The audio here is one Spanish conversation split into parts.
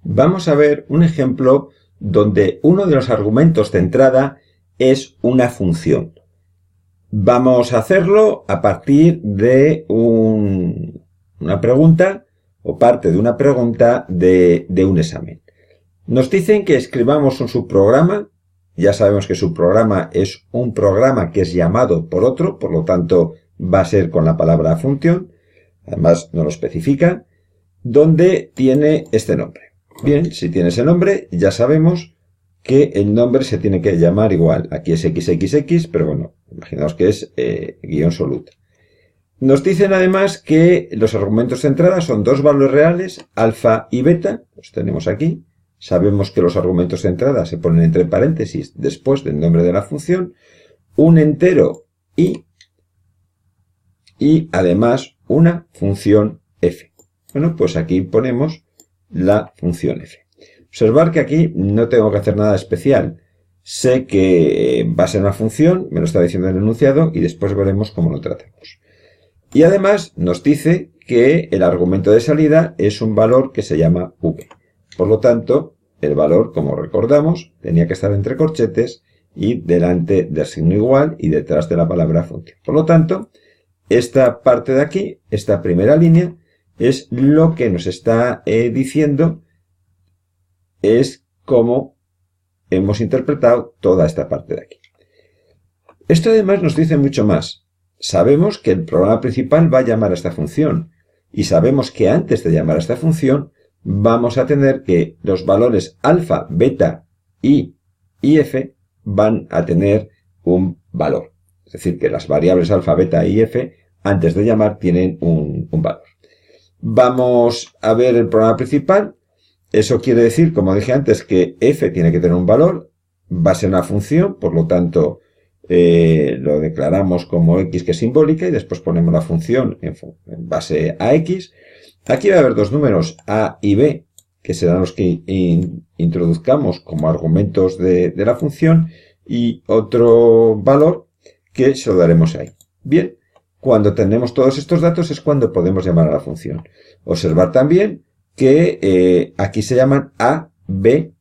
Vamos a ver un ejemplo donde uno de los argumentos de entrada es una función. Vamos a hacerlo a partir de una pregunta o parte de una pregunta de un examen. Nos dicen que escribamos un subprograma. Ya sabemos que subprograma es un programa que es llamado por otro, por lo tanto va a ser con la palabra función. Además nos lo especifica, donde tiene este nombre. Bien, si tiene ese nombre, ya sabemos que el nombre se tiene que llamar igual. Aquí es XXX, pero bueno, imaginaos que es guión soluta. Nos dicen además que los argumentos de entrada son dos valores reales, alfa y beta. Los tenemos aquí. Sabemos que los argumentos de entrada se ponen entre paréntesis después del nombre de la función. Un entero y además una función f. Bueno, pues aquí ponemos la función f. Observar que aquí no tengo que hacer nada especial. Sé que va a ser una función, me lo está diciendo el enunciado, y después veremos cómo lo tratamos. Y además nos dice que el argumento de salida es un valor que se llama v. Por lo tanto, el valor, como recordamos, tenía que estar entre corchetes y delante del signo igual y detrás de la palabra función. Por lo tanto, esta parte de aquí, esta primera línea, es lo que nos está diciendo, es cómo hemos interpretado toda esta parte de aquí. Esto además nos dice mucho más. Sabemos que el programa principal va a llamar a esta función y sabemos que antes de llamar a esta función vamos a tener que los valores alfa, beta y f van a tener un valor. Es decir, que las variables alfa, beta y f antes de llamar tienen un valor. Vamos a ver el programa principal. Eso quiere decir, como dije antes, que f tiene que tener un valor, va a ser una función, por lo tanto lo declaramos como x, que es simbólica, y después ponemos la función en base a x. Aquí va a haber dos números, a y b, que serán los que introduzcamos como argumentos de la función, y otro valor que se lo daremos ahí. Bien, cuando tenemos todos estos datos es cuando podemos llamar a la función. Observar también que aquí se llaman a, b,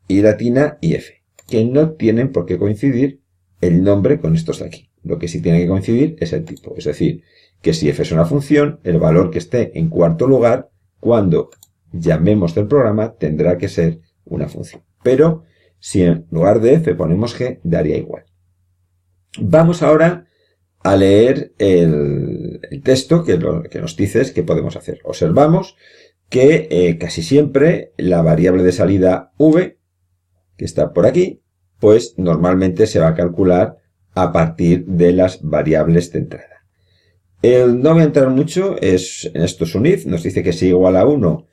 y latina y f, que no tienen por qué coincidir el nombre con estos de aquí. Lo que sí tiene que coincidir es el tipo. Es decir, que si f es una función, el valor que esté en cuarto lugar, cuando llamemos del programa, tendrá que ser una función. Pero si en lugar de f ponemos g, daría igual. Vamos ahora a leer el texto que nos dice qué podemos hacer. Observamos que casi siempre la variable de salida v, que está por aquí, pues normalmente se va a calcular a partir de las variables de entrada. No voy a entrar mucho, en esto es un if, nos dice que si igual a 1,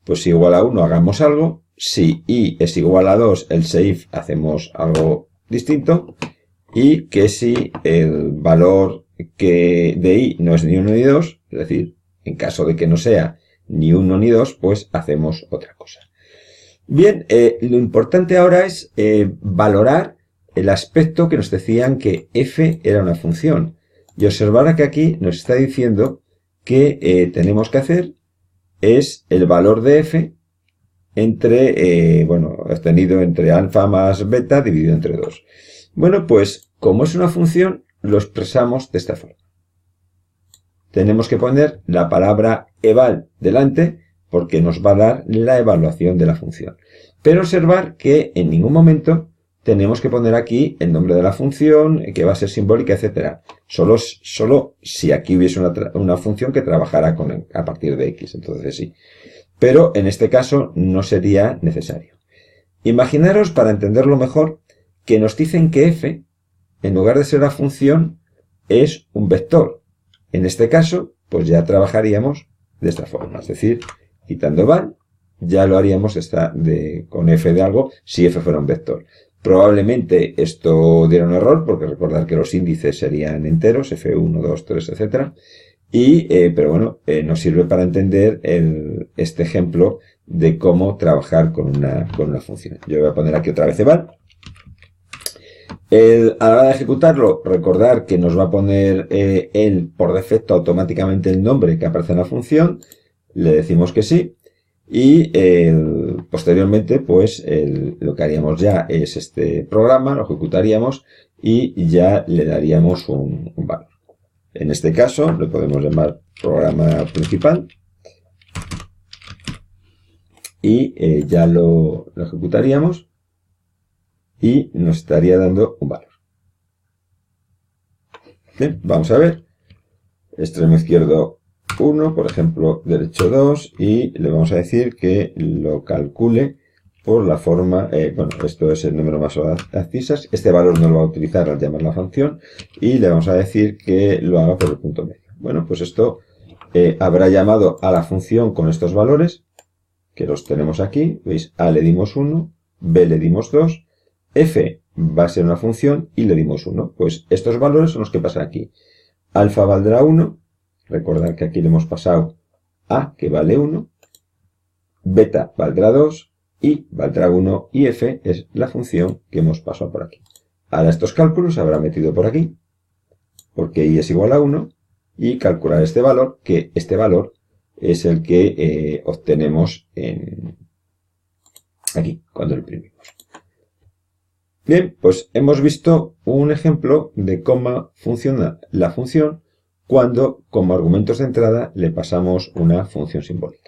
pues si igual a 1 hagamos algo, si i es igual a 2, else if hacemos algo distinto, y que si el valor de i no es ni 1 ni 2, es decir, en caso de que no sea ni 1 ni 2, pues hacemos otra cosa. Bien, lo importante ahora es valorar el aspecto que nos decían que f era una función. Y observar que aquí nos está diciendo que tenemos que hacer es el valor de f entre, obtenido entre alfa más beta dividido entre 2. Bueno, pues como es una función, lo expresamos de esta forma. Tenemos que poner la palabra eval delante porque nos va a dar la evaluación de la función. Pero observar que en ningún momento tenemos que poner aquí el nombre de la función, que va a ser simbólica, etc. Solo si aquí hubiese una función que trabajara a partir de x, entonces sí. Pero en este caso no sería necesario. Imaginaros, para entenderlo mejor, que nos dicen que f, en lugar de ser una función, es un vector. En este caso, pues ya trabajaríamos de esta forma, es decir, quitando eval, ya lo haríamos con f de algo si f fuera un vector. Probablemente esto diera un error, porque recordar que los índices serían enteros, f1, 2, 3, etc. Pero bueno, nos sirve para entender este ejemplo de cómo trabajar con una función. Yo voy a poner aquí otra vez eval. A la hora de ejecutarlo, recordar que nos va a poner él por defecto automáticamente el nombre que aparece en la función. Le decimos que sí. y posteriormente pues lo que haríamos ya es este programa, lo ejecutaríamos y ya le daríamos un valor. En este caso lo podemos llamar programa principal y ya lo ejecutaríamos y nos estaría dando un valor. Bien, vamos a ver. Extremo izquierdo 1, por ejemplo, derecho 2, y le vamos a decir que lo calcule por la forma, bueno, esto es el número más abscisas, este valor no lo va a utilizar al llamar la función, y le vamos a decir que lo haga por el punto medio. Bueno, pues esto habrá llamado a la función con estos valores, que los tenemos aquí, veis, A le dimos 1, B le dimos 2, F va a ser una función y le dimos 1. Pues estos valores son los que pasan aquí. Alfa valdrá 1, recordad que aquí le hemos pasado A, que vale 1, beta valdrá 2, y valdrá 1, y F es la función que hemos pasado por aquí. Ahora estos cálculos se habrá metido por aquí, porque I es igual a 1, y calcular este valor, que este valor es el que obtenemos aquí, cuando lo imprimimos. Bien, pues hemos visto un ejemplo de cómo funciona la función cuando, como argumentos de entrada, le pasamos una función simbólica.